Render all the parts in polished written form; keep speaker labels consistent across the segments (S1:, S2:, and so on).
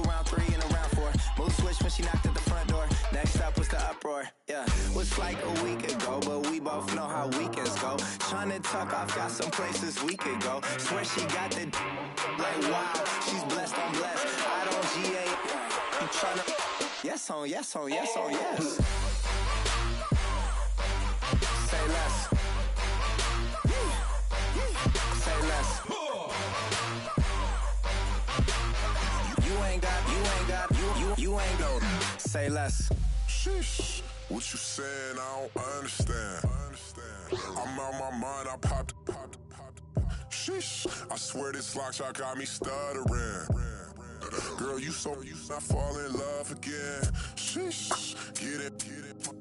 S1: round 3, and a round 4. Mood switch when she knocked at the front door. Next up was the uproar. Yeah, was like a week ago, but we both know how weekends go. Tryna tuck off, got some places we could go. Swear she got the like wow, she's blessed on blessed. I don't GA. I'm tryna yes on yes on yes on yes. Say less. Say less. You ain't go. Say less.
S2: Sheesh. What you saying? I don't understand. I'm out my mind. I popped. Sheesh. I swear this lock shot got me stuttering. Girl, you not fall in love again. Sheesh. Get it.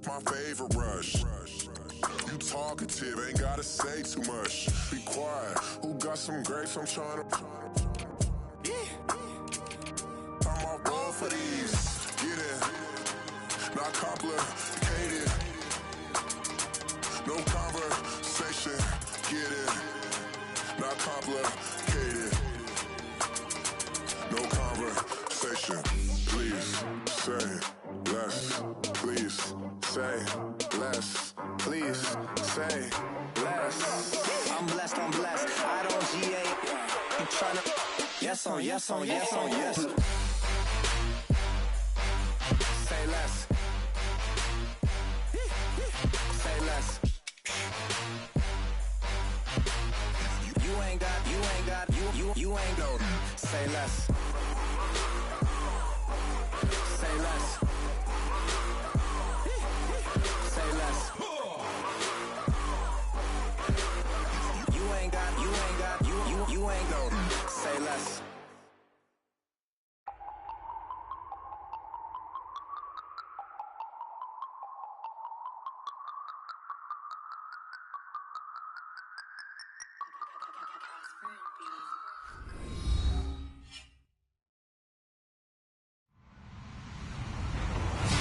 S2: My favorite rush. You talkative, ain't gotta say too much. Be quiet. Who got some grapes? I'm trying to. I'm all roll for these. Get it. Not complicated. No conversation. Get it. Not complicated. No conversation. Please say less. Please say less. Please say less.
S1: I'm blessed, I don't GA. I'm tryna yes on yes on yes on yes. Say less. Say less. You ain't go. Say less. Say less. Say less. You ain't go. Say less.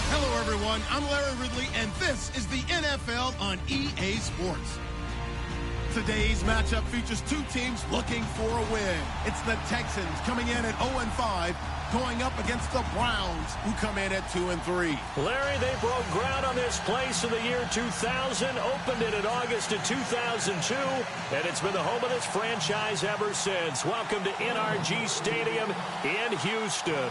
S3: Hello, everyone. I'm Larry Ridley, and this is the NFL on EA Sports. Today's matchup features two teams looking for a win. It's the Texans coming in at 0-5, going up against the Browns, who come in at 2-3.
S4: Larry, they broke ground on this place in the year 2000, opened it in August of 2002, and it's been the home of this franchise ever since. Welcome to NRG Stadium in Houston.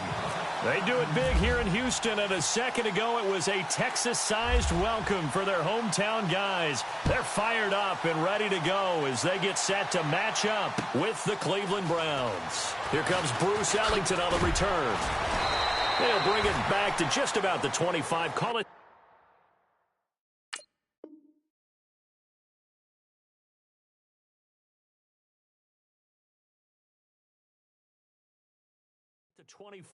S4: They do it big here in Houston, and a second ago it was a Texas-sized welcome for their hometown guys. They're fired up and ready to go as they get set to match up with the Cleveland Browns. Here comes Bruce Ellington on the return. They'll bring it back to just about the 25. Call it the 24.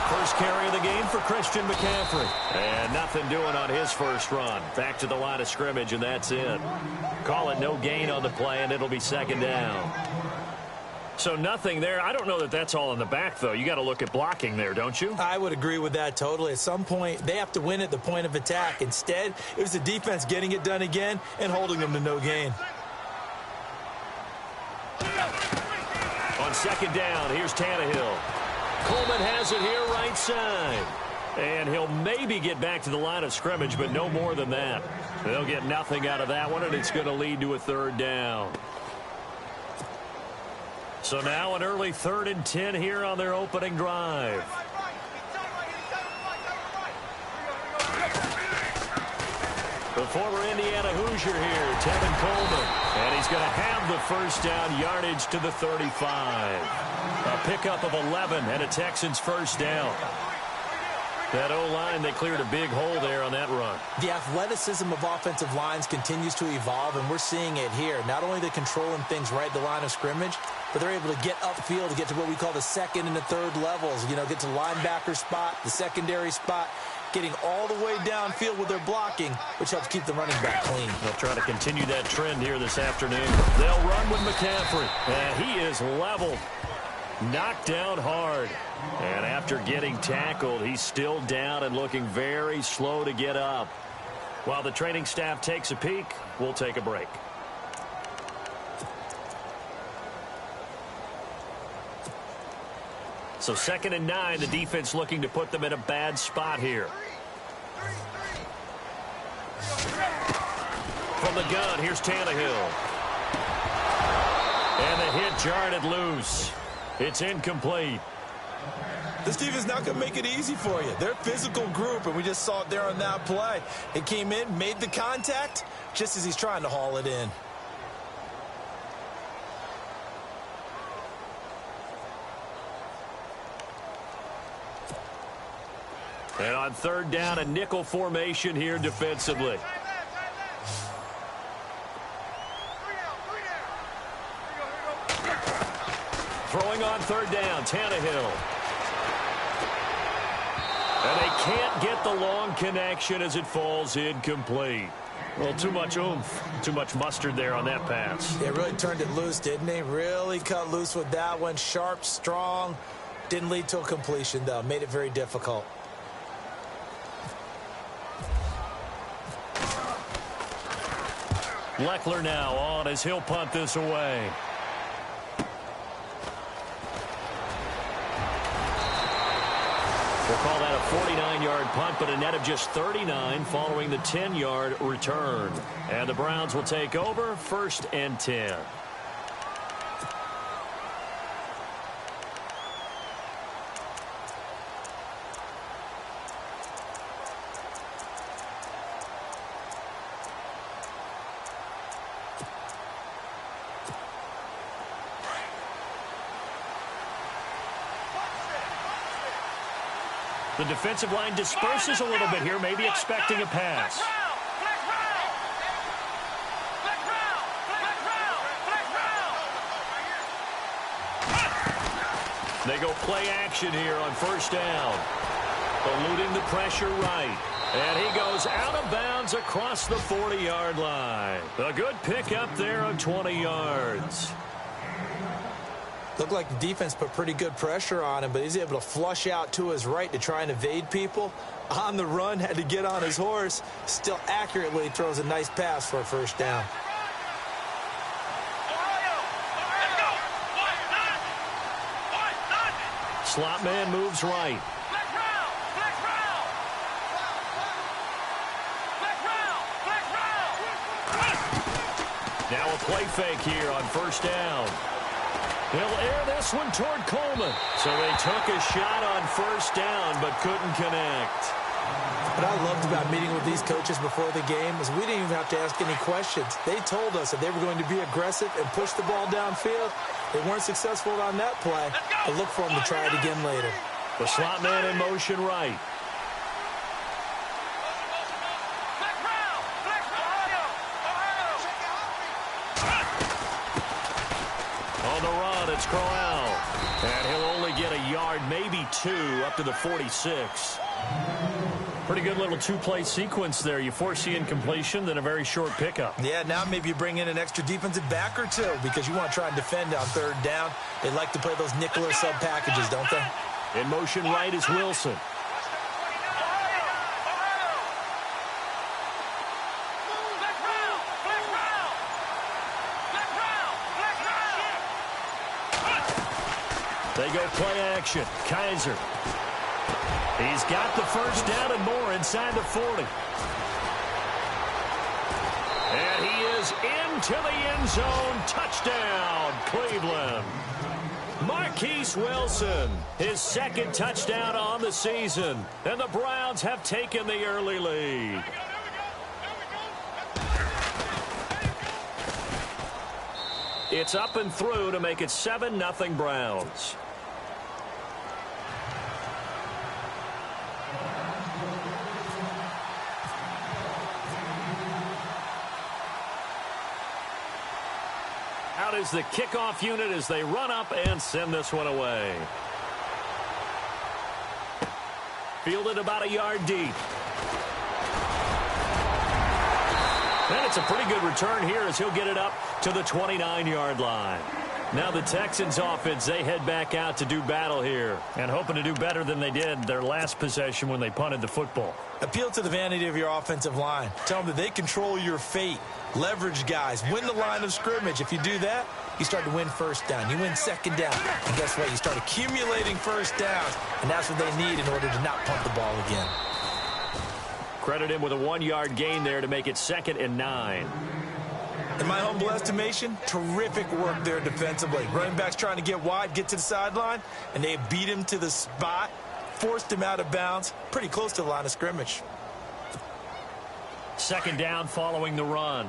S4: First carry of the game for Christian McCaffrey. And nothing doing on his first run. Back to the line of scrimmage, and that's it. Call it no gain on the play, and it'll be second down. So nothing there. I don't know that that's all in the back, though. You got to look at blocking there, don't you?
S5: I would agree with that totally. At some point, they have to win at the point of attack. Instead, it was the defense getting it done again and holding them to no gain.
S4: On second down, here's Tannehill. Coleman has it here right side. And he'll maybe get back to the line of scrimmage, but no more than that. They'll get nothing out of that one, and it's going to lead to a third down. So now an early 3rd and 10 here on their opening drive. The former Indiana Hoosier here, Tevin Coleman. And he's going to have the first down yardage to the 35. A pickup of 11 and a Texans first down. That O-line, they cleared a big hole there on that run.
S5: The athleticism of offensive lines continues to evolve, and we're seeing it here. Not only are they controlling things right at the line of scrimmage, but they're able to get upfield to get to what we call the second and the third levels. You know, get to the linebacker spot, the secondary spot. getting all the way downfield with their blocking, which helps keep the running back clean.
S4: They'll try to continue that trend here this afternoon. They'll run with McCaffrey, and he is leveled. Knocked down hard. And after getting tackled, he's still down and looking very slow to get up. While the training staff takes a peek, we'll take a break. So 2nd and 9, the defense looking to put them in a bad spot here. From the gun, here's Tannehill. And the hit jarred it loose. It's incomplete.
S5: This defense not going to make it easy for you. They're a physical group, and we just saw it there on that play. It came in, made the contact, just as he's trying to haul it in.
S4: And on 3rd down, a nickel formation here defensively. Throwing on 3rd down, Tannehill. And they can't get the long connection as it falls incomplete. Well, too much oomph, too much mustard there on that pass.
S5: They really turned it loose, didn't they? Really cut loose with that one. Sharp, strong. Didn't lead to a completion, though. Made it very difficult.
S4: Leckler now on as he'll punt this away. We'll call that a 49-yard punt, but a net of just 39 following the 10-yard return. And the Browns will take over 1st and 10. The defensive line disperses a little bit here, maybe expecting a pass. They go play action here on 1st down. Eluding the pressure right. And he goes out of bounds across the 40-yard line. A good pickup there on 20 yards.
S5: Looked like the defense put pretty good pressure on him, but he's able to flush out to his right to try and evade people. On the run, had to get on his horse. Still accurately throws a nice pass for a 1st down.
S4: Slot man moves right. Now a play fake here on 1st down. He'll air this one toward Coleman. So they took a shot on 1st down, but couldn't connect.
S5: What I loved about meeting with these coaches before the game is we didn't even have to ask any questions. They told us that they were going to be aggressive and push the ball downfield. They weren't successful on that play, but look for them to try it again later.
S4: The slot man in motion right. On the run, it's Crowell. And he'll only get a yard, maybe 2, up to the 46. Pretty good little 2-play sequence there. You force the incompletion, then a very short pickup.
S5: Yeah, now maybe you bring in an extra defensive back or 2 because you want to try and defend on 3rd down. They like to play those nickel or sub packages, don't they?
S4: In motion right is Wilson. They go play action. Kaiser. He's got the 1st down and more inside the 40. And he is into the end zone. Touchdown, Cleveland. Marquise Wilson, his 2nd touchdown on the season. And the Browns have taken the early lead. It's up and through to make it 7-0 Browns. Out is the kickoff unit as they run up and send this one away. Fielded about a yard deep. And it's a pretty good return here as he'll get it up to the 29-yard line. Now the Texans offense, they head back out to do battle here and hoping to do better than they did their last possession when they punted the football.
S5: Appeal to the vanity of your offensive line. Tell them that they control your fate. Leverage guys. Win the line of scrimmage. If you do that, you start to win first down. You win second down. And guess what? You start accumulating first downs. And that's what they need in order to not punt the ball again.
S4: Credit him with a 1-yard gain there to make it 2nd and 9.
S5: In my humble estimation, terrific work there defensively. Running backs trying to get wide, get to the sideline, and they beat him to the spot, forced him out of bounds, pretty close to the line of scrimmage.
S4: 2nd down following the run.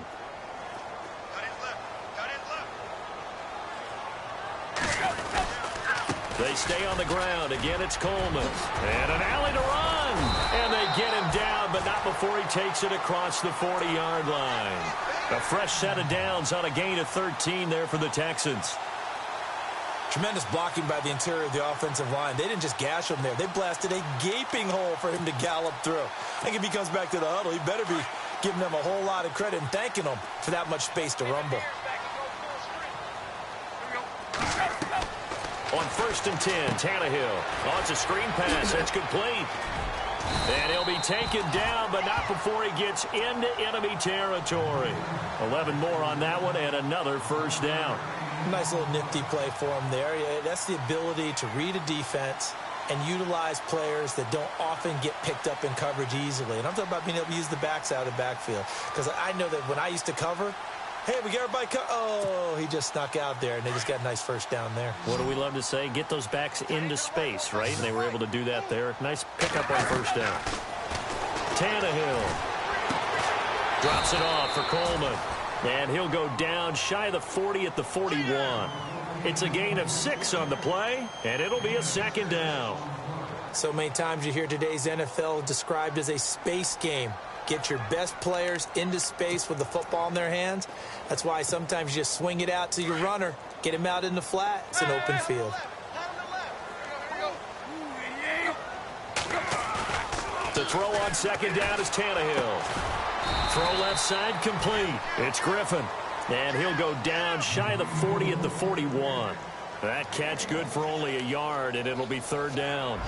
S4: They stay on the ground. Again, it's Coleman. And an alley to run. And they get him down, but not before he takes it across the 40-yard line. A fresh set of downs on a gain of 13 there for the Texans.
S5: Tremendous blocking by the interior of the offensive line. They didn't just gash him there. They blasted a gaping hole for him to gallop through. I think if he comes back to the huddle, he better be giving them a whole lot of credit and thanking them for that much space to rumble.
S4: On 1st and 10, Tannehill. Oh, it's a screen pass. It's complete. And he'll be taken down, but not before he gets into enemy territory. 11 more on that one and another first down.
S5: Nice little nifty play for him there. Yeah, that's the ability to read a defense and utilize players that don't often get picked up in coverage easily. And I'm talking about being able to use the backs out of the backfield. Because I know that when I used to cover, hey, we got everybody oh, he just snuck out there, and they just got a nice first down there.
S4: What do we love to say? Get those backs into space, right? And they were able to do that there. Nice pickup on first down. Tannehill drops it off for Coleman. And he'll go down shy of the 40 at the 41. It's a gain of 6 on the play, and it'll be a 2nd down.
S5: So many times you hear today's NFL described as a space game. Get your best players into space with the football in their hands. That's why sometimes you just swing it out to your runner, get him out in the flat. It's an open field.
S4: The throw on 2nd down is Tannehill. Throw left side complete. It's Griffin. And he'll go down shy of the 40 at the 41. That catch good for only a yard, and it'll be 3rd down.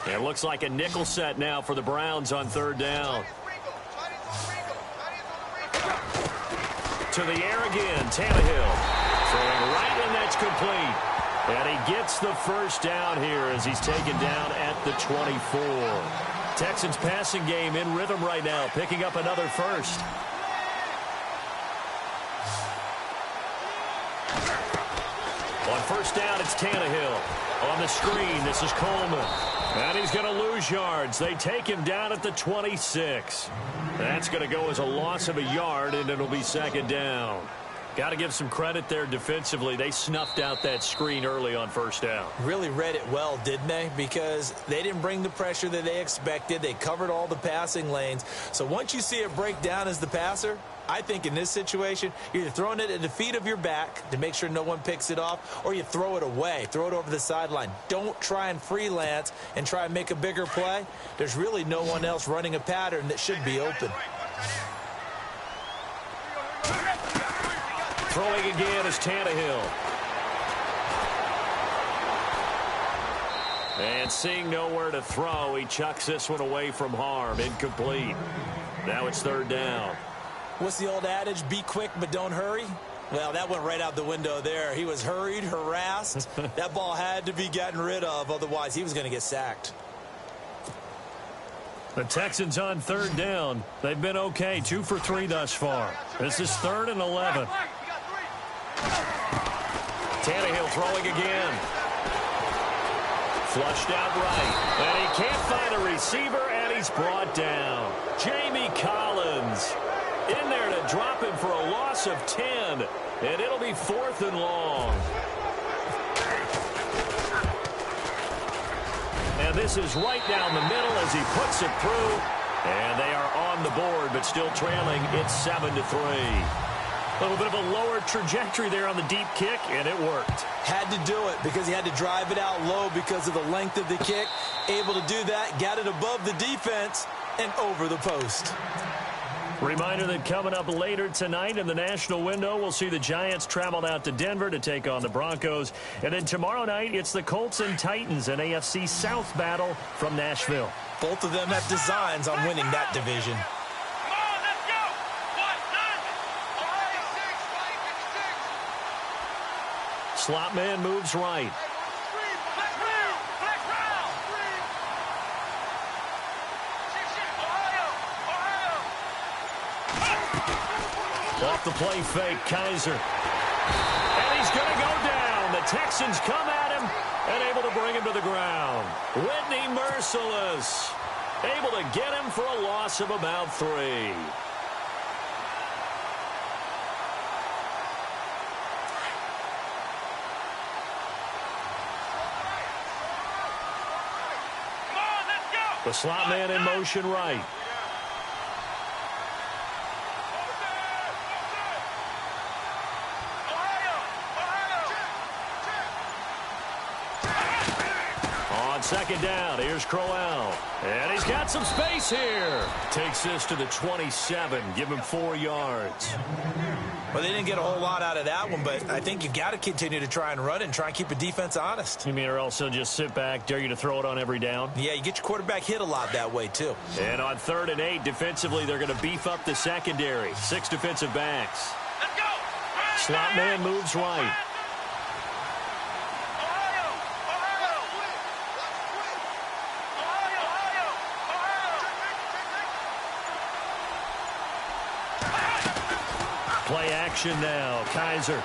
S4: It looks like a nickel set now for the Browns on 3rd down. To the air again, Tannehill. Throwing right, and that's complete. And he gets the first down here as he's taken down at the 24. Texans passing game in rhythm right now, picking up another first. On 1st down, it's Tannehill. On the screen, this is Coleman. And he's going to lose yards. They take him down at the 26. That's going to go as a loss of a yard, and it'll be 2nd down. Got to give some credit there defensively. They snuffed out that screen early on 1st down.
S5: Really read it well, didn't they? Because they didn't bring the pressure that they expected. They covered all the passing lanes. So once you see it break down as the passer, I think in this situation, you're either throwing it at the feet of your back to make sure no one picks it off, or you throw it away, throw it over the sideline. Don't try and freelance and try and make a bigger play. There's really no one else running a pattern that should be open.
S4: Throwing again is Tannehill. And seeing nowhere to throw, he chucks this one away from harm. Incomplete. Now it's 3rd down.
S5: What's the old adage? Be quick, but don't hurry. Well, that went right out the window there. He was hurried, harassed. That ball had to be gotten rid of. Otherwise, he was going to get sacked.
S4: The Texans on 3rd down. They've been okay. 2 for 3 thus far. This is 3rd and 11. Tannehill throwing again. Flushed out right. And he can't find a receiver, and he's brought down. Jamie Collins in there to drop him for a loss of 10. And it'll be 4th and long. And this is right down the middle as he puts it through. And they are on the board, but still trailing. It's 7-3. A little bit of a lower trajectory there on the deep kick, and it worked.
S5: Had to do it because he had to drive it out low because of the length of the kick. Able to do that, got it above the defense and over the post.
S4: Reminder that coming up later tonight in the national window, we'll see the Giants travel out to Denver to take on the Broncos. And then tomorrow night, it's the Colts and Titans, an AFC South battle from Nashville.
S5: Both of them have designs on winning that division.
S4: Slot man moves right. Off the play fake, Kaiser. And he's going to go down. The Texans come at him and able to bring him to the ground. Whitney merciless. Able to get him for a loss of about 3. The slot man in motion right. On second down, here's Crowell. And he's got some space here. Takes this to the 27, give him 4 yards.
S5: Well, they didn't get a whole lot out of that one, but I think you've got to continue to try and run it and try and keep a defense honest.
S4: You mean or also just sit back, dare you to throw it on every down?
S5: Yeah, you get your quarterback hit a lot that way, too.
S4: And on 3rd and 8, defensively, they're going to beef up the secondary. 6 defensive backs.
S6: Let's go!
S4: Slot man moves right. Play action now. Kaiser.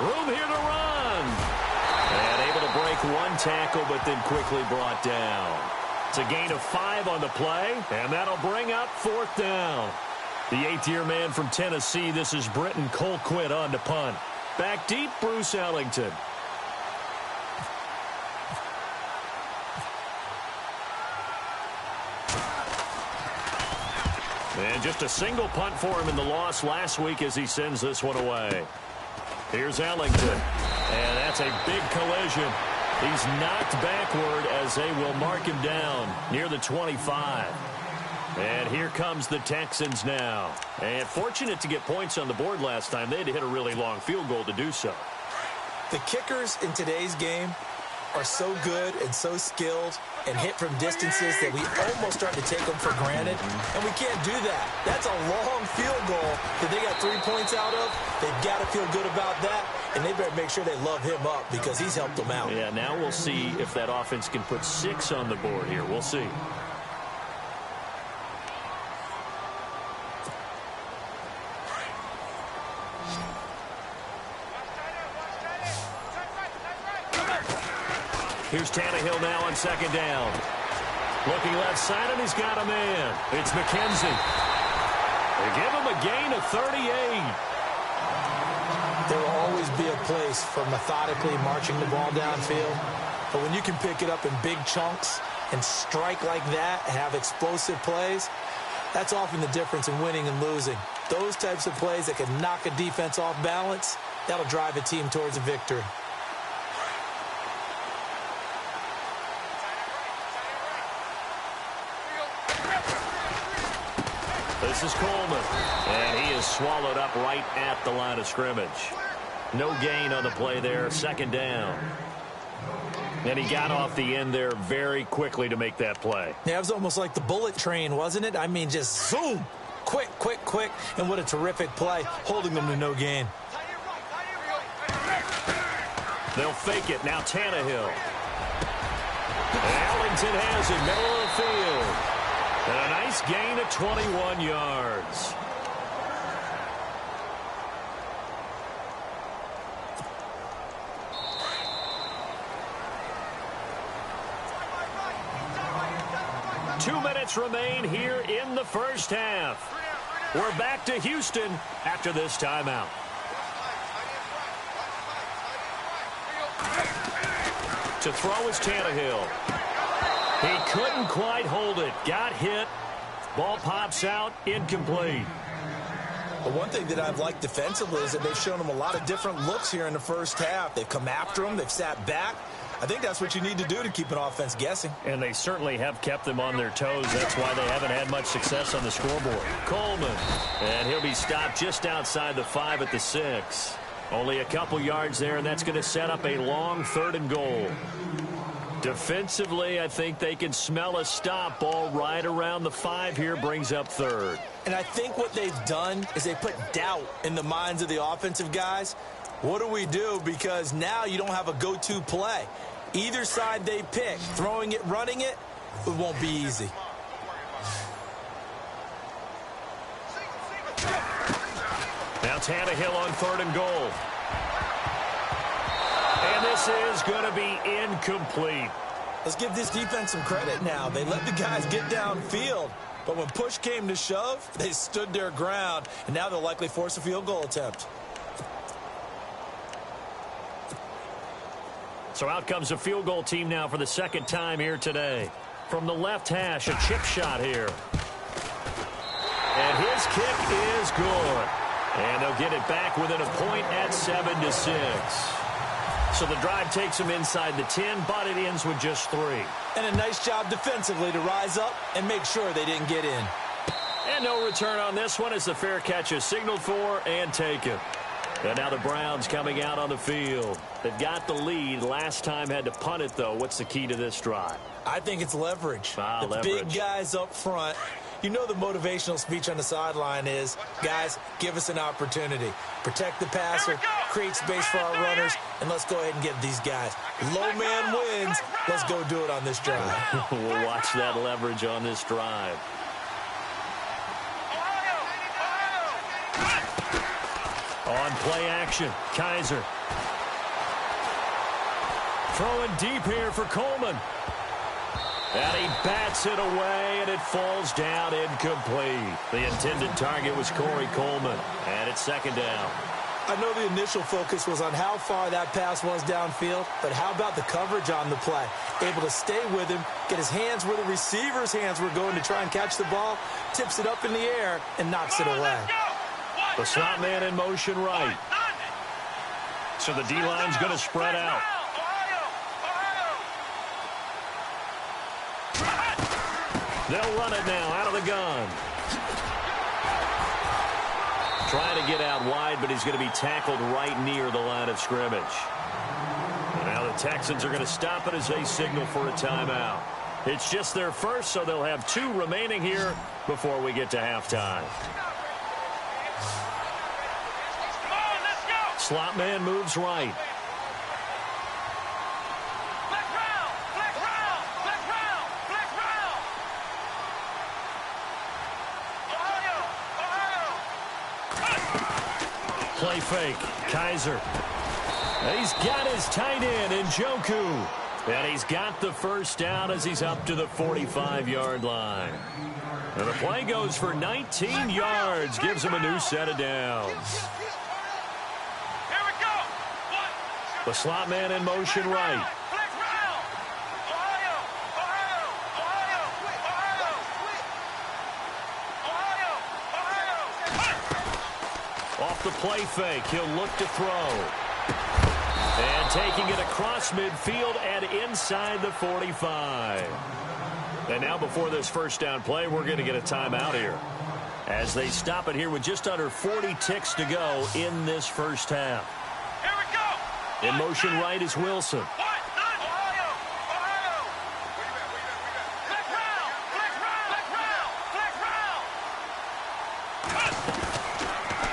S4: Room here to run. And able to break 1 tackle, but then quickly brought down. It's a gain of 5 on the play, and that'll bring up 4th down. The 8th-year man from Tennessee, this is Britton Colquitt on to punt. Back deep, Bruce Ellington. And just a single punt for him in the loss last week as he sends this one away. Here's Ellington. And that's a big collision. He's knocked backward as they will mark him down near the 25. And here comes the Texans now. And fortunate to get points on the board last time. They had to hit a really long field goal to do so.
S5: The kickers in today's game are so good and so skilled and hit from distances that we almost start to take them for granted, and we can't do that. That's a long field goal that they got 3 points out of. They've got to feel good about that, and they better make sure they love him up because he's helped them out.
S4: Yeah, now we'll see if that offense can put 6 on the board here. We'll see. Here's Tannehill now on 2nd down. Looking left side, and he's got a man. It's McKenzie. They give him a gain of 38.
S5: There will always be a place for methodically marching the ball downfield. But when you can pick it up in big chunks and strike like that, have explosive plays, that's often the difference in winning and losing. Those types of plays that can knock a defense off balance, that'll drive a team towards a victory.
S4: This is Coleman, and he is swallowed up right at the line of scrimmage. No gain on the play there, 2nd down. And he got off the end there very quickly to make that play.
S5: Yeah, it was almost like the bullet train, wasn't it? I mean, just zoom, quick, quick, quick, and what a terrific play, holding them to no gain.
S4: They'll fake it, now Tannehill. Ellington has it, middle of the field. And a nice gain of 21 yards. Two minutes remain here in the first half. We're back to Houston after this timeout. To throw is Tannehill. He couldn't quite hold it. Got hit. Ball pops out. Incomplete.
S5: But one thing that I've liked defensively is that they've shown them a lot of different looks here in the first half. They've come after them. They've sat back. I think that's what you need to do to keep an offense guessing.
S4: And they certainly have kept them on their toes. That's why they haven't had much success on the scoreboard. Coleman, and he'll be stopped just outside the 5 at the 6. Only a couple yards there, and that's going to set up a long 3rd and goal. Defensively, I think they can smell a stop. Ball right around the 5 here, brings up 3rd.
S5: And I think what they've done is they put doubt in the minds of the offensive guys. What do we do? Because now you don't have a go-to play. Either side they pick, throwing it, running it, it won't be easy.
S4: Now Tannehill on 3rd and goal. And this is going to be incomplete.
S5: Let's give this defense some credit now. They let the guys get downfield. But when push came to shove, they stood their ground. And now they'll likely force a field goal attempt.
S4: So out comes a field goal team now for the 2nd time here today. From the left hash, a chip shot here. And his kick is good. And they'll get it back within a point at 7-6. So the drive takes them inside the 10, but it ends with just 3.
S5: And a nice job defensively to rise up and make sure they didn't get in.
S4: And no return on this one as the fair catch is signaled for and taken. And now the Browns coming out on the field. They've got the lead. Last time had to punt it, though. What's the key to this drive?
S5: I think it's leverage. The
S4: leverage.
S5: Big guys up front. You know the motivational speech on the sideline is, guys, give us an opportunity. Protect the passer, create space for our runners, and let's go ahead and get these guys. Low man wins. Let's go do it on this drive.
S4: We'll watch that leverage on this drive. On play action, Kaiser. Throwing deep here for Coleman. And he bats it away, and it falls down incomplete. The intended target was Corey Coleman, and it's 2nd down.
S5: I know the initial focus was on how far that pass was downfield, but how about the coverage on the play? Able to stay with him, get his hands where the receiver's hands were going to try and catch the ball, tips it up in the air, and knocks it away.
S4: The slot man in motion right. So the D-line's going to spread out. They'll run it now out of the gun. Trying to get out wide, but he's going to be tackled right near the line of scrimmage. And now the Texans are going to stop it as they signal for a timeout. It's just their first, so they'll have 2 remaining here before we get to halftime. Slot man moves right. Play fake. Kaiser. And he's got his tight end in Njoku. And he's got the first down as he's up to the 45-yard line. And the play goes for 19 yards. Gives him a new set of downs. The slot man in motion right. Off the play fake, he'll look to throw. And taking it across midfield and inside the 45. And now before this first down play, we're going to get a timeout here. As they stop it here with just under 40 ticks to go in this first half. In motion right is Wilson.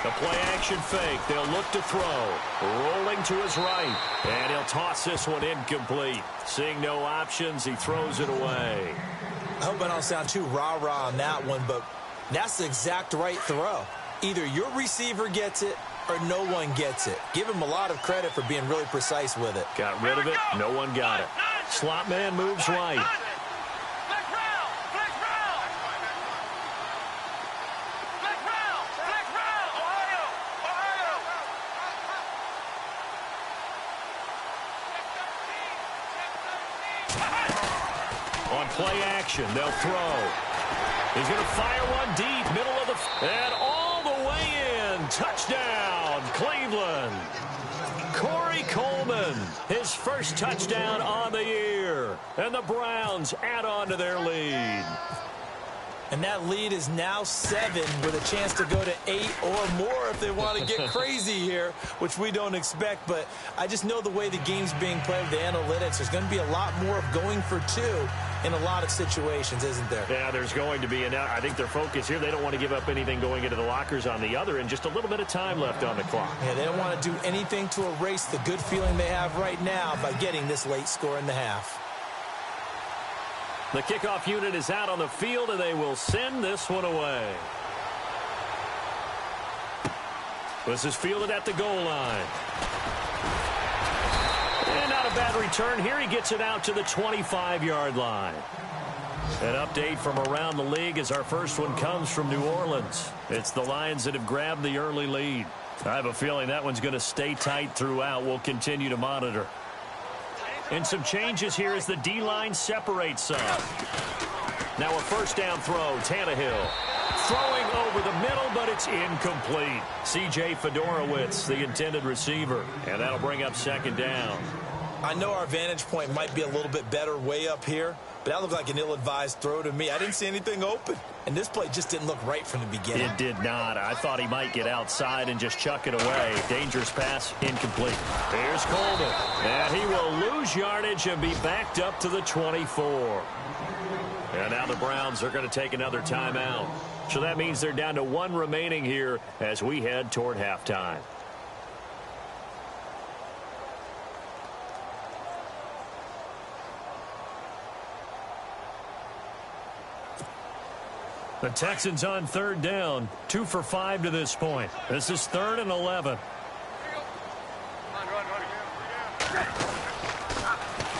S4: The play action fake. They'll look to throw. Rolling to his right. And he'll toss this one incomplete. Seeing no options, he throws it away.
S5: I hope I don't sound too rah-rah on that one, but that's the exact right throw. Either your receiver gets it or no one gets it. Give him a lot of credit for being really precise with it.
S4: Got rid of it. No one got it. Slot man moves right. On play action, they'll throw. He's going to fire one deep, middle of the... And all the way in. first touchdown on the year. And the Browns add on to their lead.
S5: And that lead is now 7 with a chance to go to 8 or more if they want to get crazy here, which we don't expect. But I just know the way the game's being played with the analytics, there's going to be a lot more of going for 2 in a lot of situations, isn't there?
S4: Yeah, there's going to be. And I think their focus here, they don't want to give up anything going into the lockers on the other, and just a little bit of time left on the clock.
S5: Yeah, they don't want to do anything to erase the good feeling they have right now by getting this late score in the half.
S4: The kickoff unit is out on the field, and they will send this one away. This is fielded at the goal line. And not a bad return here. He gets it out to the 25-yard line. An update from around the league as our first one comes from New Orleans. It's the Lions that have grabbed the early lead. I have a feeling that one's going to stay tight throughout. We'll continue to monitor. And some changes here as the D-line separates some. Now a first down throw, Tannehill. Throwing over the middle, but it's incomplete. C.J. Fedorowicz, the intended receiver. And that'll bring up second down.
S5: I know our vantage point might be a little bit better way up here, but that looked like an ill-advised throw to me. I didn't see anything open, and this play just didn't look right from the beginning.
S4: It did not. I thought he might get outside and just chuck it away. Dangerous pass, incomplete. Here's Coleman, and he will lose yardage and be backed up to the 24. And now the Browns are going to take another timeout. So that means they're down to 1 remaining here as we head toward halftime. The Texans on third down, 2 for 5 to this point. This is 3rd and 11.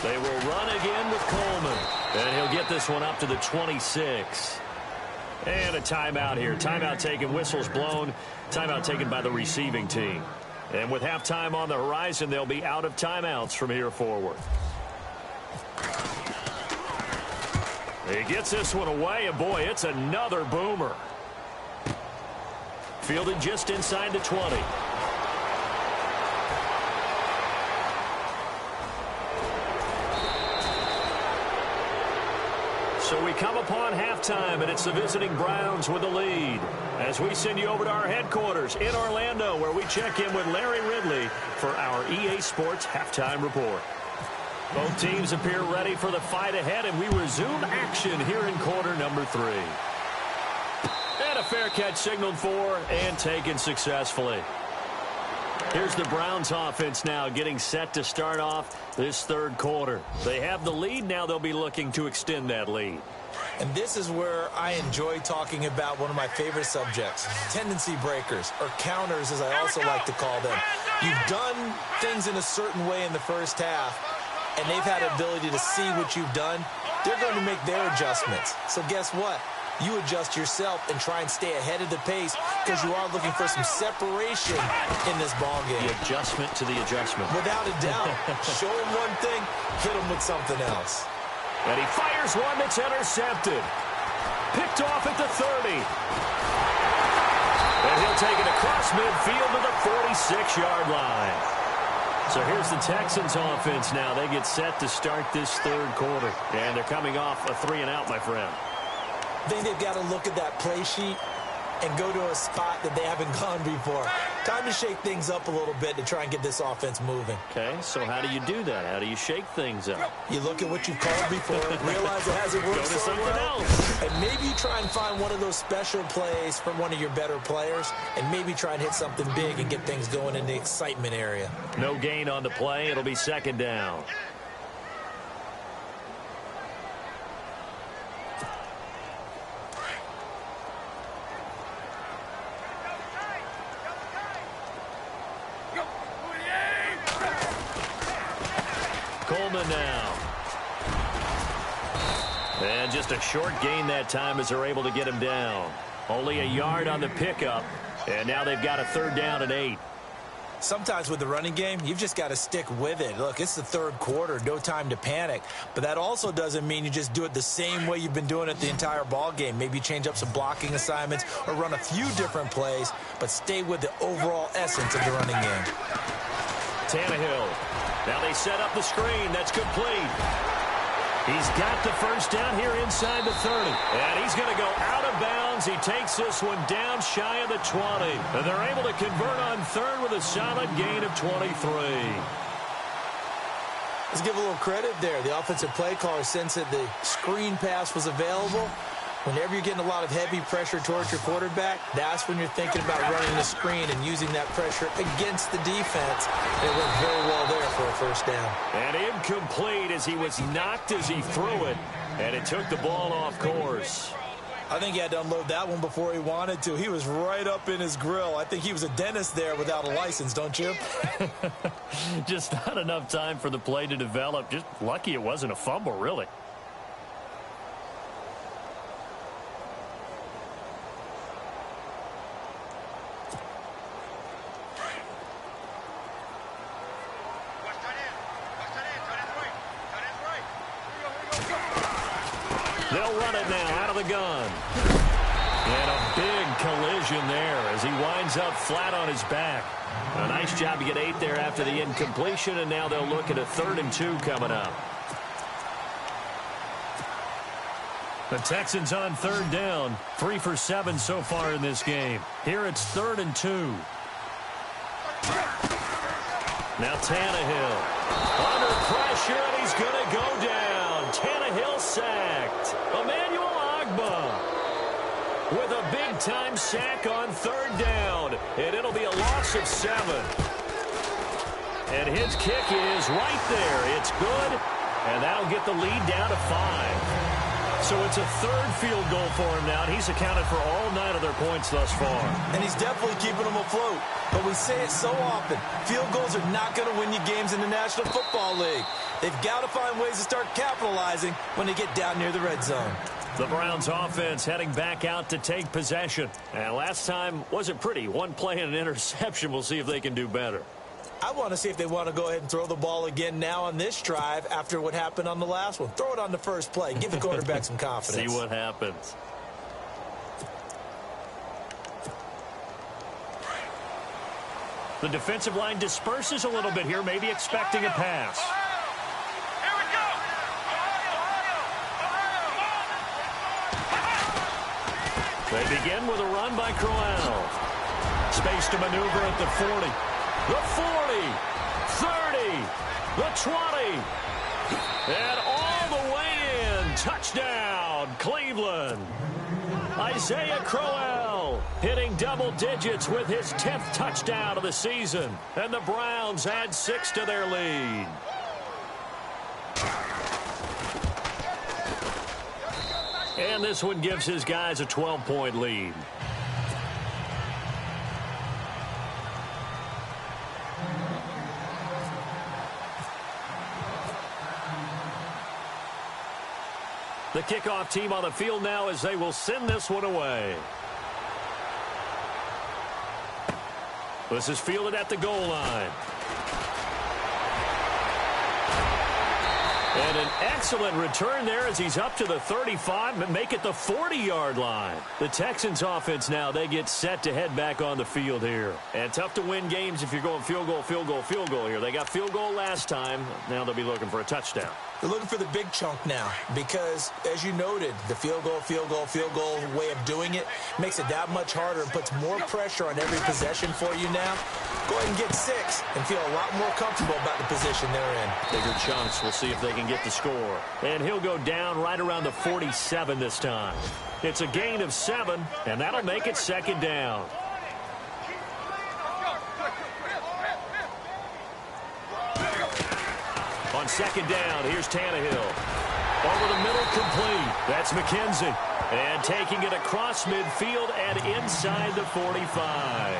S4: They will run again with Coleman. And he'll get this one up to the 26. And a timeout here. Timeout taken, whistles blown. Timeout taken by the receiving team. And with halftime on the horizon, they'll be out of timeouts from here forward. He gets this one away, and boy, it's another boomer. Fielded just inside the 20. So we come upon halftime, and it's the visiting Browns with the lead. As we send you over to our headquarters in Orlando, where we check in with Larry Ridley for our EA Sports Halftime Report. Both teams appear ready for the fight ahead, and we resume action here in quarter number 3. And a fair catch signaled for and taken successfully. Here's the Browns offense now getting set to start off this third quarter. They have the lead. Now they'll be looking to extend that lead.
S5: And this is where I enjoy talking about one of my favorite subjects, tendency breakers, or counters as I also like to call them. You've done things in a certain way in the first half, and they've had ability to see what you've done. They're going to make their adjustments. So guess what? You adjust yourself and try and stay ahead of the pace because you are looking for some separation in this ball game.
S4: The adjustment to the adjustment.
S5: Without a doubt. Show him one thing, hit him with something else.
S4: And he fires one that's intercepted. Picked off at the 30. And he'll take it across midfield to the 46-yard line. So here's the Texans offense now. They get set to start this third quarter. And they're coming off a 3-and-out, my friend.
S5: I think they've got to look at that play sheet and go to a spot that they haven't gone before. Time to shake things up a little bit to try and get this offense moving.
S4: Okay, so how do you do that? How do you shake things up?
S5: You look at what you've called before, realize it hasn't worked so well, and maybe you try and find one of those special plays from one of your better players, and maybe try and hit something big and get things going in the excitement area.
S4: No gain on the play. It'll be second down. Coleman now. And just a short gain that time as they're able to get him down. Only a yard on the pickup, and now they've got a 3rd down and 8.
S5: Sometimes with the running game, you've just got to stick with it. Look, it's the third quarter, no time to panic. But that also doesn't mean you just do it the same way you've been doing it the entire ball game. Maybe change up some blocking assignments or run a few different plays, but stay with the overall essence of the running game.
S4: Tannehill. Now they set up the screen. That's complete. He's got the first down here inside the 30. And he's going to go out of bounds. He takes this one down shy of the 20. And they're able to convert on third with a solid gain of 23.
S5: Let's give a little credit there. The offensive play caller sensed that the screen pass was available. Whenever you're getting a lot of heavy pressure towards your quarterback, that's when you're thinking about running the screen and using that pressure against the defense. It worked very well there for a first down.
S4: And incomplete as he was knocked as he threw it, and it took the ball off course.
S5: I think he had to unload that one before he wanted to. He was right up in his grill. I think he was a dentist there without a license, don't you?
S4: Just not enough time for the play to develop. Just lucky it wasn't a fumble, really. They'll run it now out of the gun. And a big collision there as he winds up flat on his back. A nice job to get 8 there after the incompletion, and now they'll look at a 3rd and 2 coming up. The Texans on 3rd down. 3 for 7 so far in this game. Here it's 3rd and 2. Now Tannehill. Under pressure, and he's going to go down. Tannehill sacked. Emmanuel Ogbah with a big-time sack on 3rd down. And it'll be a loss of 7. And his kick is right there. It's good. And that'll get the lead down to 5. So it's a 3rd field goal for him now, and he's accounted for all 9 of their points thus far.
S5: And he's definitely keeping them afloat. But we say it so often, field goals are not going to win you games in the National Football League. They've got to find ways to start capitalizing when they get down near the red zone.
S4: The Browns offense heading back out to take possession. And last time wasn't pretty. One play and an interception. We'll see if they can do better.
S5: I want to see if they want to go ahead and throw the ball again now on this drive after what happened on the last one. Throw it on the first play. Give the quarterback some confidence.
S4: See what happens. The defensive line disperses a little bit here, maybe expecting a pass.
S6: Here we go.
S4: They begin with a run by Crowell. Space to maneuver at the 40. The 40, 30, the 20, and all the way in. Touchdown, Cleveland. Isaiah Crowell hitting double digits with his 10th touchdown of the season. And the Browns add 6 to their lead. And this one gives his guys a 12-point lead. The kickoff team on the field now as they will send this one away. This is fielded at the goal line. And an excellent return there as he's up to the 35 and make it the 40-yard line. The Texans offense now, they get set to head back on the field here. And tough to win games if you're going field goal, field goal, field goal here. They got field goal last time. Now they'll be looking for a touchdown.
S5: They're looking for the big chunk now because, as you noted, the field goal way of doing it makes it that much harder and puts more pressure on every possession for you now. Go ahead and get 6 and feel a lot more comfortable about the position they're in.
S4: Bigger chunks. We'll see if they can get the score. And he'll go down right around the 47 this time. It's a gain of 7, and that'll make it 2nd down. On 2nd down, here's Tannehill. Over the middle, complete. That's McKenzie. And taking it across midfield and inside the 45.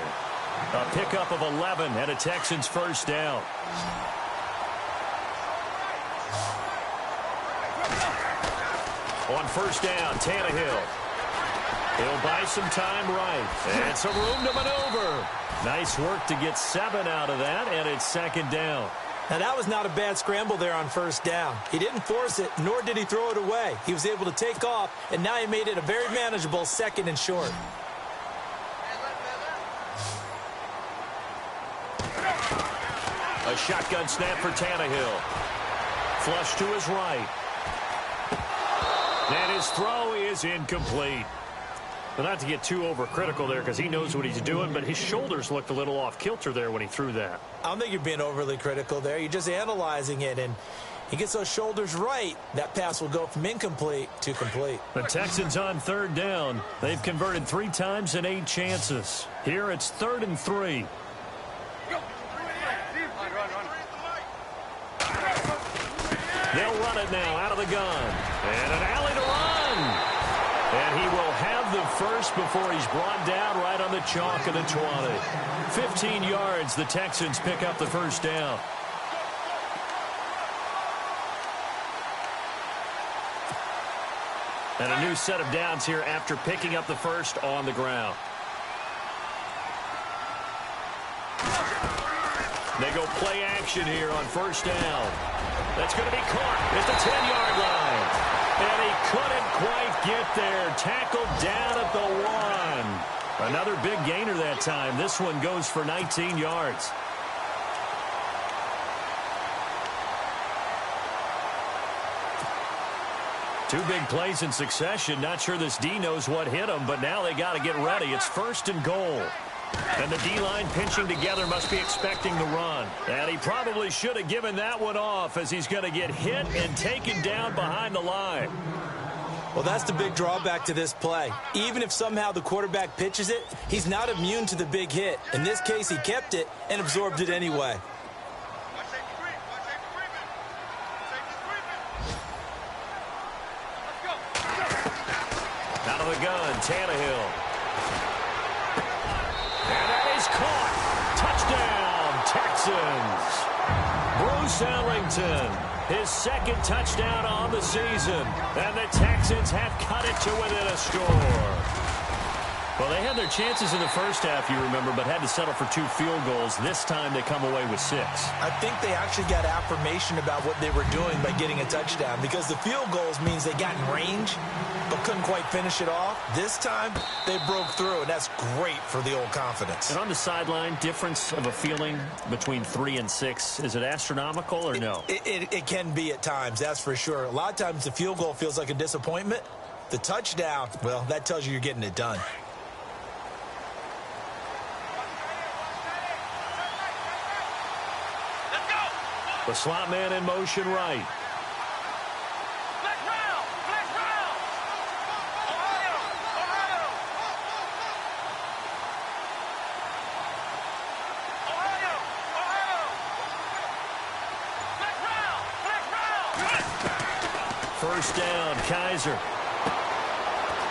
S4: A pickup of 11 and a Texans first down. On 1st down, Tannehill. He'll buy some time right. And some room to maneuver. Nice work to get 7 out of that, and it's 2nd down.
S5: Now, that was not a bad scramble there on 1st down. He didn't force it, nor did he throw it away. He was able to take off, and now he made it a very manageable 2nd and short.
S4: A shotgun snap for Tannehill. Flush to his right. And his throw is incomplete. But not to get too overcritical there because he knows what he's doing, but his shoulders looked a little off kilter there when he threw that.
S5: I don't think you're being overly critical there. You're just analyzing it, and he gets those shoulders right. That pass will go from incomplete to complete.
S4: The Texans on third down. They've converted 3 times in 8 chances. Here it's 3rd and 3. They'll run it now out of the gun. And an alley to run. And he will have the first before he's brought down right on the chalk of the 20. 15 yards, the Texans pick up the first down. And a new set of downs here after picking up the first on the ground. They go play action here on first down. That's going to be caught at the 10-yard line. And he couldn't quite get there. Tackled down at the 1. Another big gainer that time. This one goes for 19 yards. Two big plays in succession. Not sure this D knows what hit him, but now they got to get ready. It's 1st and goal. And the D-line pinching together must be expecting the run. And he probably should have given that one off as he's going to get hit and taken down behind the line.
S5: Well, that's the big drawback to this play. Even if somehow the quarterback pitches it, he's not immune to the big hit. In this case, he kept it and absorbed it anyway.
S4: Out of the gun, Tannehill. And that is caught. Touchdown, Texans. Bruce Ellington, his 2nd touchdown on the season. And the Texans have cut it to within a score. Well, they had their chances in the first half, you remember, but had to settle for 2 field goals. This time they come away with 6.
S5: I think they actually got affirmation about what they were doing by getting a touchdown, because the field goals means they got in range but couldn't quite finish it off. This time they broke through, and that's great for the old confidence.
S4: And on the sideline, difference of a feeling between 3 and 6, is it astronomical or no?
S5: It can be at times, that's for sure. A lot of times the field goal feels like a disappointment. The touchdown, well, that tells you you're getting it done.
S4: The slot man in motion right. First down, Kaiser.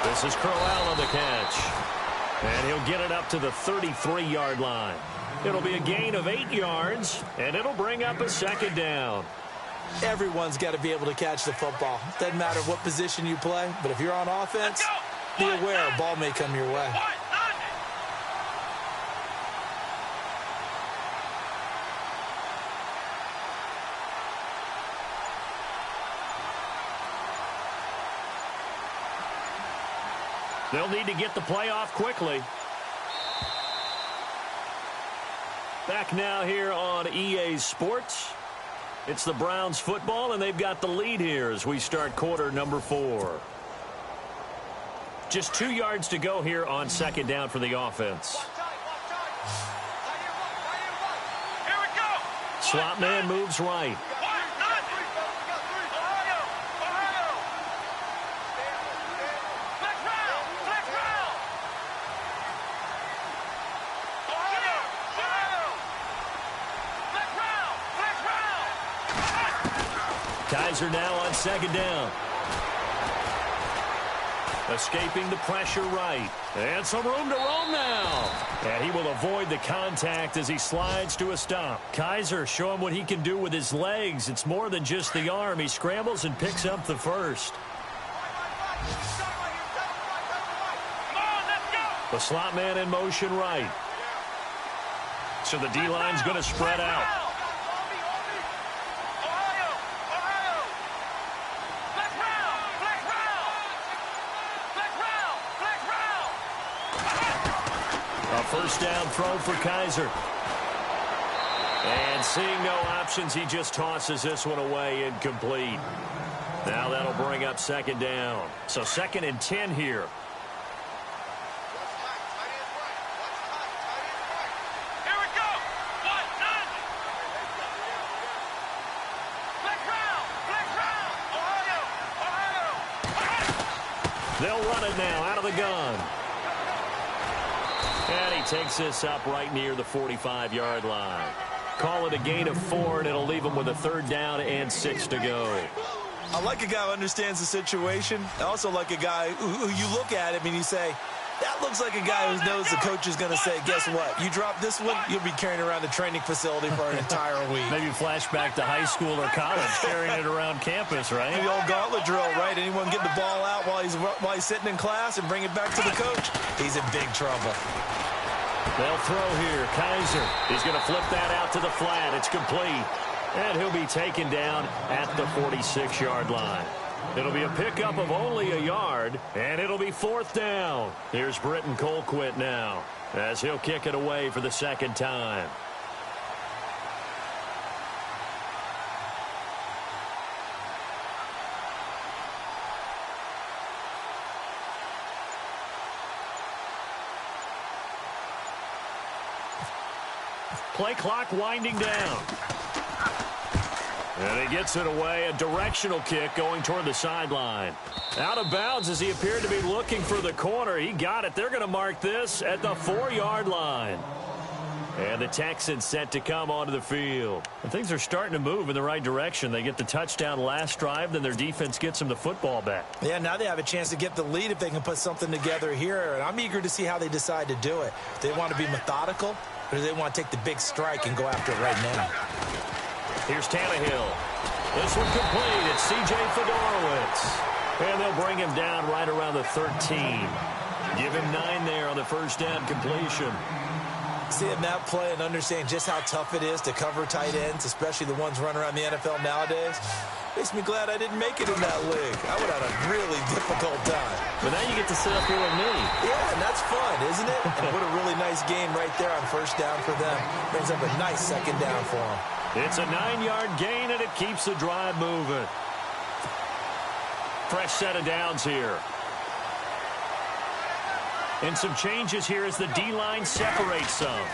S4: This is Crowell on the catch. And he'll get it up to the 33-yard line. It'll be a gain of 8 yards, and it'll bring up a 2nd down.
S5: Everyone's got to be able to catch the football. Doesn't matter what position you play, but if you're on offense, be aware a ball may come your way.
S4: They'll need to get the play off quickly. Back now here on EA Sports. It's the Browns football, and they've got the lead here as we start quarter number 4. Just 2 yards to go here on 2nd down for the offense.
S6: Here we go.
S4: Slot man moves right. Kaiser now on 2nd down. Escaping the pressure right. And some room to roam now. And he will avoid the contact as he slides to a stop. Kaiser, show him what he can do with his legs. It's more than just the arm. He scrambles and picks up the first. The slot man in motion right. So the D-line's going to spread out. First down throw for Kaiser. And seeing no options, he just tosses this one away incomplete. Now that'll bring up second down. So 2nd and 10 here.
S6: Here we go. 1-9. Flex round. Ohio.
S4: They'll run it now out of the gun. And he takes this up right near the 45-yard line. Call it a gain of 4, and it'll leave him with a 3rd down and 6 to go.
S5: I like a guy who understands the situation. I also like a guy who you look at him and you say, that looks like a guy who knows the coach is going to say, guess what? You drop this one, you'll be carrying around the training facility for an entire week.
S4: Maybe flashback to high school or college, carrying it around campus, right?
S5: The old gauntlet drill, right? Anyone get the ball out while he's sitting in class and bring it back to the coach? He's in big trouble.
S4: They'll throw here. Kaiser. He's going to flip that out to the flat. It's complete. And he'll be taken down at the 46-yard line. It'll be a pickup of only a yard, and it'll be 4th down. Here's Britton Colquitt now, as he'll kick it away for the 2nd time. Play clock winding down. And he gets it away, a directional kick going toward the sideline. Out of bounds as he appeared to be looking for the corner. He got it. They're going to mark this at the 4-yard line. And the Texans set to come onto the field. And things are starting to move in the right direction. They get the touchdown last drive, then their defense gets them the football back.
S5: Yeah, now they have a chance to get the lead if they can put something together here. And I'm eager to see how they decide to do it. Do they want to be methodical, or do they want to take the big strike and go after it right now?
S4: Here's Tannehill. This one complete. It's C.J. Fedorowicz. And they'll bring him down right around the 13. Give him 9 there on the first down completion.
S5: Seeing that play and understanding just how tough it is to cover tight ends, especially the ones running around the NFL nowadays, makes me glad I didn't make it in that league. I would have had a really difficult time.
S4: But now you get to sit up here with me.
S5: Yeah, and that's fun, isn't it? And what a really nice game right there on first down for them. Brings up a nice second down for them.
S4: It's a 9-yard gain, and it keeps the drive moving. Fresh set of downs here. And some changes here as the D-line separates some.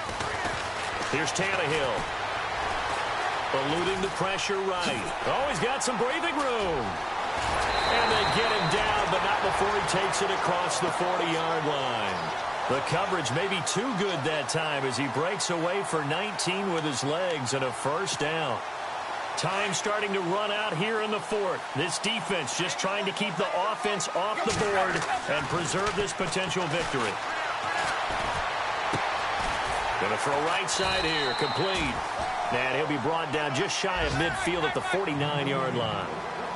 S4: Here's Tannehill. Eluding the pressure right. Oh, he's got some breathing room. And they get him down, but not before he takes it across the 40-yard line. The coverage may be too good that time as he breaks away for 19 with his legs and a first down. Time starting to run out here in the 4th. This defense just trying to keep the offense off the board and preserve this potential victory. Going to throw right side here, complete. And he'll be brought down just shy of midfield at the 49-yard line.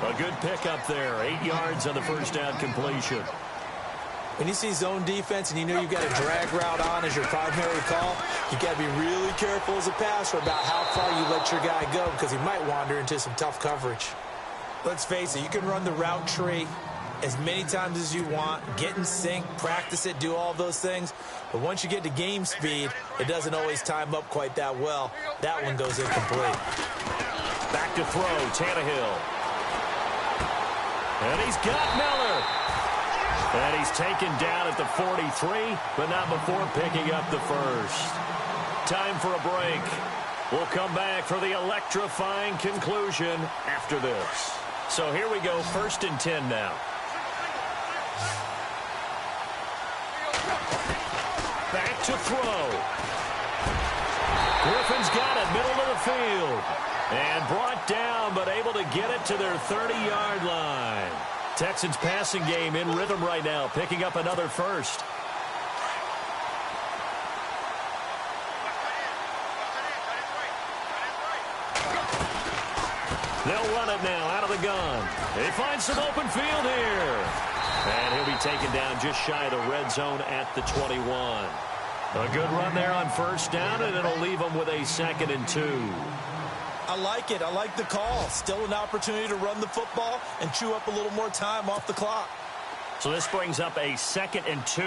S4: A good pickup there, 8 yards on the first down completion.
S5: When you see zone defense and you know you've got a drag route on as your primary call, you've got to be really careful as a passer about how far you let your guy go because he might wander into some tough coverage. Let's face it, you can run the route tree as many times as you want, get in sync, practice it, do all those things. But once you get to game speed, it doesn't always time up quite that well. That one goes incomplete.
S4: Back to throw, Tannehill. And he's got Miller. And he's taken down at the 43, but not before picking up the first. Time for a break. We'll come back for the electrifying conclusion after this. So here we go, 1st and 10 now. Back to throw. Griffin's got it, middle of the field. And brought down, but able to get it to their 30-yard line. Texans passing game in rhythm right now, picking up another first. They'll run it now out of the gun. They find some open field here. And he'll be taken down just shy of the red zone at the 21. A good run there on first down, and it'll leave them with a 2nd and 2.
S5: I like it. I like the call. Still an opportunity to run the football and chew up a little more time off the clock.
S4: So this brings up a 2nd and 2.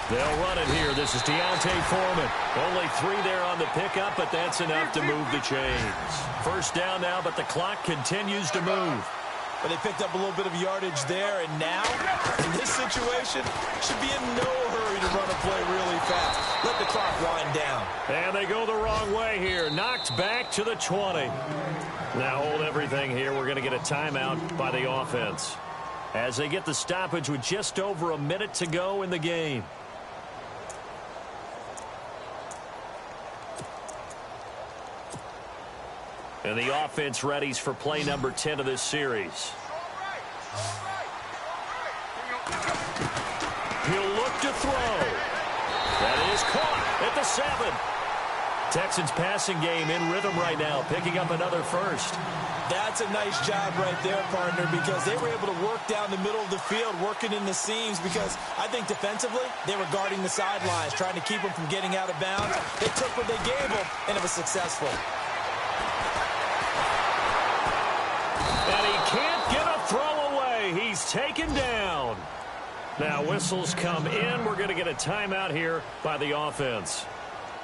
S4: They'll run it here. This is Deontay Foreman. Only 3 there on the pickup, but that's enough to move the chains. First down now, but the clock continues to move.
S5: But they picked up a little bit of yardage there, and now, in this situation, should be in no hurry to run a play really fast. Let the clock wind down.
S4: And they go the wrong way here. Knocked back to the 20. Now hold everything here. We're going to get a timeout by the offense as they get the stoppage with just over a minute to go in the game. And the offense readies for play number 10 of this series. He'll look to throw. That is caught at the 7. Texans passing game in rhythm right now, picking up another first.
S5: That's a nice job right there, partner, because they were able to work down the middle of the field, working in the seams, because I think defensively they were guarding the sidelines, trying to keep them from getting out of bounds. They took what they gave them, and it was successful.
S4: And he can't get a throw away. He's taken down. Now whistles come in. We're going to get a timeout here by the offense,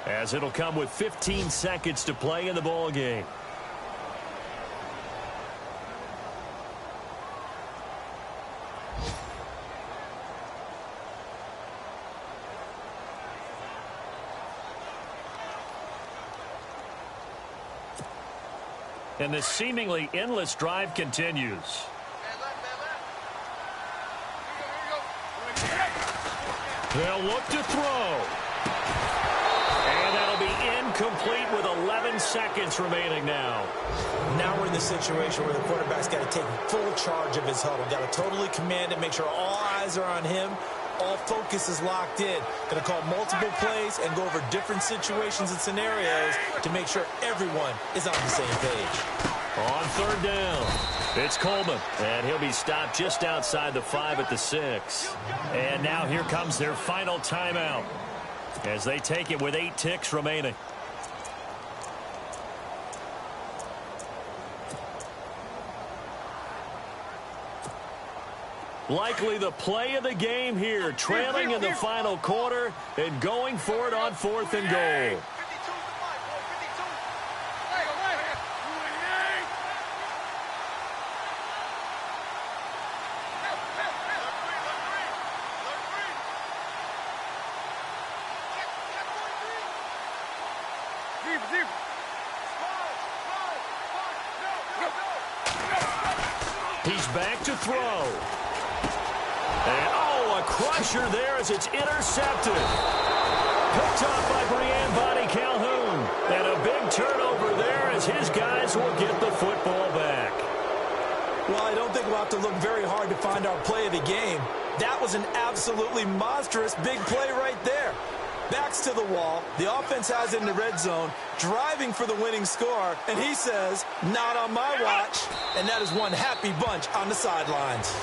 S4: as it'll come with 15 seconds to play in the ball game. And this seemingly endless drive continues. They'll look to throw. And that'll be incomplete with 11 seconds remaining now.
S5: Now we're in the situation where the quarterback's got to take full charge of his huddle. Got to totally command it, make sure all eyes are on him. All focus is locked in. Going to call multiple plays and go over different situations and scenarios to make sure everyone is on the same page.
S4: On third down, it's Coleman, and he'll be stopped just outside the 5 at the 6. And now here comes their final timeout as they take it with 8 ticks remaining. Likely the play of the game here, trailing in the final quarter and going for it on 4th and goal. He's back to throw. And, a crusher there as it's intercepted. Picked off by Brian Body Calhoun. And a big turnover there as his guys will get the football back.
S5: Well, I don't think we'll have to look very hard to find our play of the game. That was an absolutely monstrous big play right there. Backs to the wall. The offense has it in the red zone, driving for the winning score. And he says, not on my watch. And that is one happy bunch on the sidelines.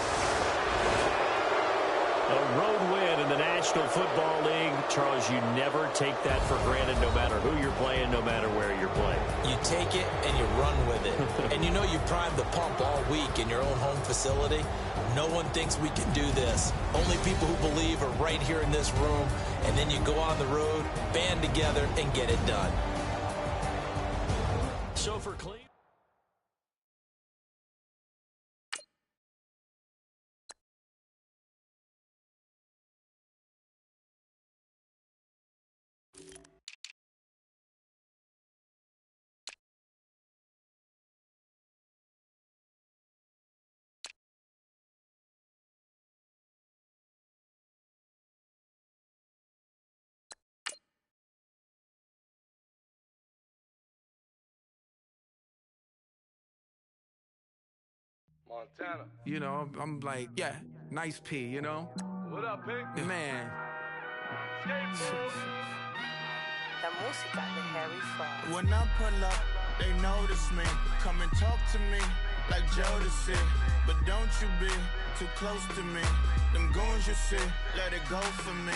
S4: A road win in the National Football League. Charles, you never take that for granted no matter who you're playing, no matter where you're playing.
S5: You take it and you run with it. And you know you primed the pump all week in your own home facility. No one thinks we can do this. Only people who believe are right here in this room. And then you go on the road, band together, and get it done.
S4: So for Cleveland.
S7: Montana.
S8: You know, I'm like, yeah, nice P, you know?
S7: What up, Pink?
S8: Man.
S9: La música de Harry Fraud.
S10: When I pull up, they notice me. Come and talk to me like Jodeci. But don't you be too close to me. Them goons you see, let it go for me.